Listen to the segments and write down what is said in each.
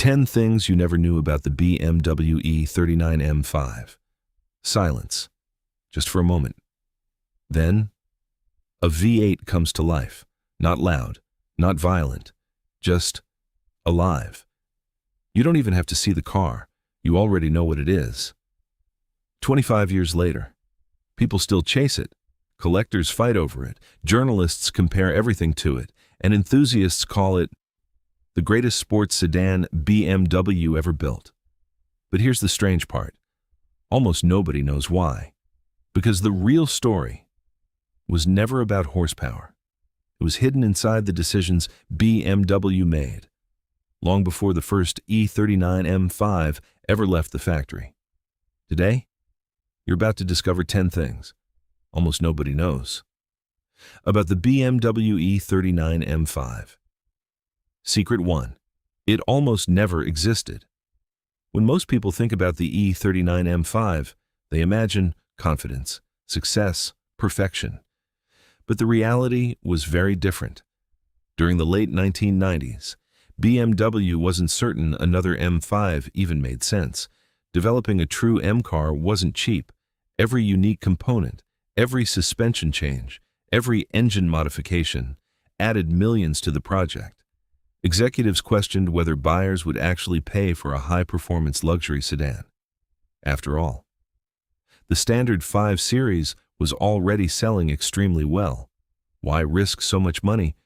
10 things you never knew about the BMW E39 M5. Silence. Just for a moment. Then, a V8 comes to life. Not loud, not violent, just alive. You don't even have to see the car. You already know what it is. 25 years later, people still chase it. Collectors fight over it. Journalists compare everything to it. And enthusiasts call it the greatest sports sedan BMW ever built. But here's the strange part. Almost nobody knows why. Because the real story was never about horsepower. It was hidden inside the decisions BMW made, long before the first E39 M5 ever left the factory. Today, you're about to discover 10 things almost nobody knows about the BMW E39 M5. Secret 1. It almost never existed. When most people think about the E39 M5, they imagine confidence, success, perfection. But the reality was very different. During the late 1990s, BMW wasn't certain another M5 even made sense. Developing a true M car wasn't cheap. Every unique component, every suspension change, every engine modification added millions to the project. Executives questioned whether buyers would actually pay for a high-performance luxury sedan. After all, the standard 5 Series was already selling extremely well. Why risk so much money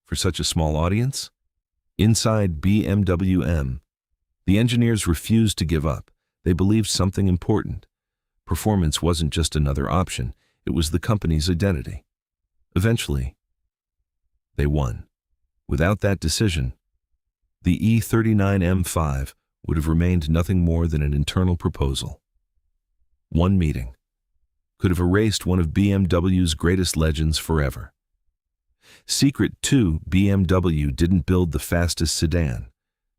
for such a small audience? Inside BMW M, the engineers refused to give up. They believed something important. Performance wasn't just another option, it was the company's identity. Eventually, they won. Without that decision, the E39 M5 would have remained nothing more than an internal proposal. One meeting could have erased one of BMW's greatest legends forever. Secret 2. BMW didn't build the fastest sedan.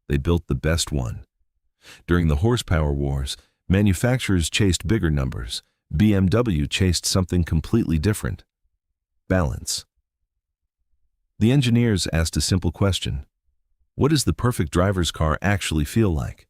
They built the best one. During the horsepower wars, manufacturers chased bigger numbers. BMW chased something completely different: balance. The engineers asked a simple question: what does the perfect driver's car actually feel like?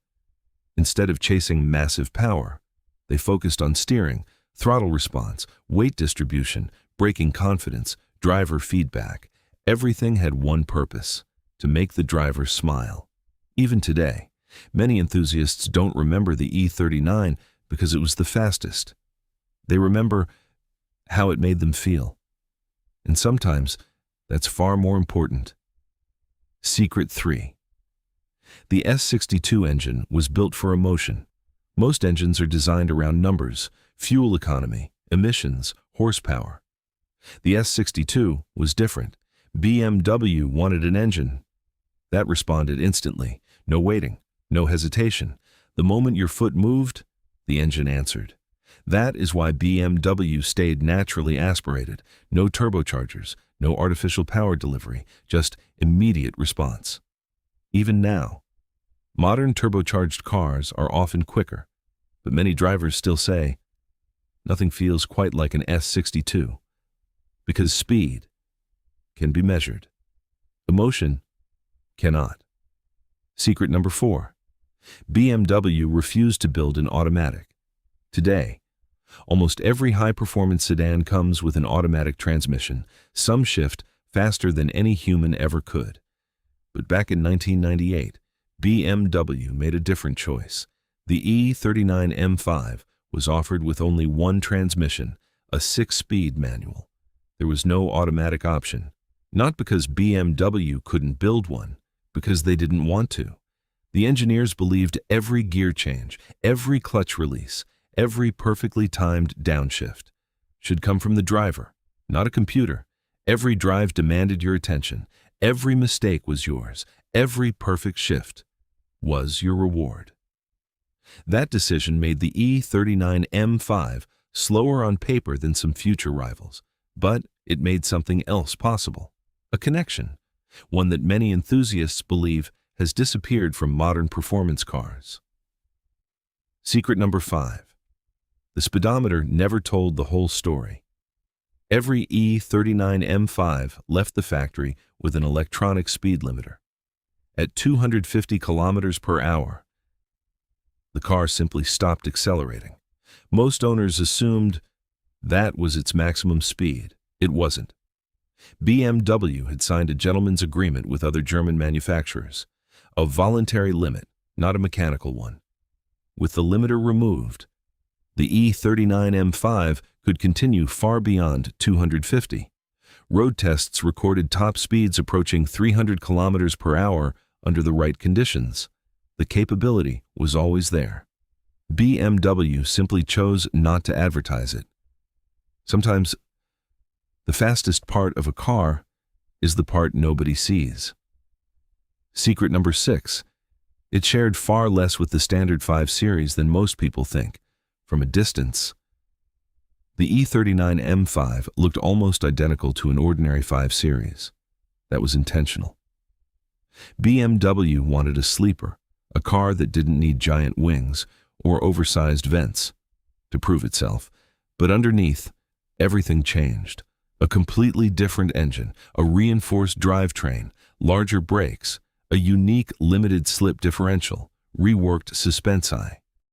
Instead of chasing massive power, they focused on steering, throttle response, weight distribution, braking confidence, driver feedback. Everything had one purpose: to make the driver smile. Even today, many enthusiasts don't remember the E39 because it was the fastest. They remember how it made them feel. And sometimes, that's far more important. Secret 3. The S62 engine was built for emotion. Most engines are designed around numbers, fuel economy, emissions, horsepower. The S62 was different. BMW wanted an engine that responded instantly. No waiting, no hesitation. The moment your foot moved, the engine answered. That is why BMW stayed naturally aspirated. No turbochargers, no artificial power delivery, just immediate response. Even now, modern turbocharged cars are often quicker, but many drivers still say, nothing feels quite like an S62, because speed can be measured. Emotion cannot. Secret number 4. BMW refused to build an automatic. Today, almost every high-performance sedan comes with an automatic transmission. Some shift faster than any human ever could. But back in 1998, BMW made a different choice. The E39 M5 was offered with only one transmission, a 6-speed manual. There was no automatic option. Not because BMW couldn't build one, because they didn't want to. The engineers believed every gear change, every clutch release, every perfectly timed downshift should come from the driver, not a computer. Every drive demanded your attention. Every mistake was yours. Every perfect shift was your reward. That decision made the E39 M5 slower on paper than some future rivals, but it made something else possible: a connection, one that many enthusiasts believe has disappeared from modern performance cars. Secret number 5. The speedometer never told the whole story. Every E39 M5 left the factory with an electronic speed limiter. at 250 kilometers per hour. The car simply stopped accelerating. Most owners assumed that was its maximum speed. It wasn't. BMW had signed a gentleman's agreement with other German manufacturers, a voluntary limit, not a mechanical one. With the limiter removed, the E39 M5 could continue far beyond 250. Road tests recorded top speeds approaching 300 kilometers per hour under the right conditions. The capability was always there. BMW simply chose not to advertise it. Sometimes, the fastest part of a car is the part nobody sees. Secret number 6. It shared far less with the standard 5 Series than most people think. From a distance, the E39 M5 looked almost identical to an ordinary 5 Series. That was intentional. BMW wanted a sleeper, a car that didn't need giant wings or oversized vents to prove itself. But underneath, everything changed. A completely different engine, a reinforced drivetrain, larger brakes, a unique limited slip differential, reworked suspensi.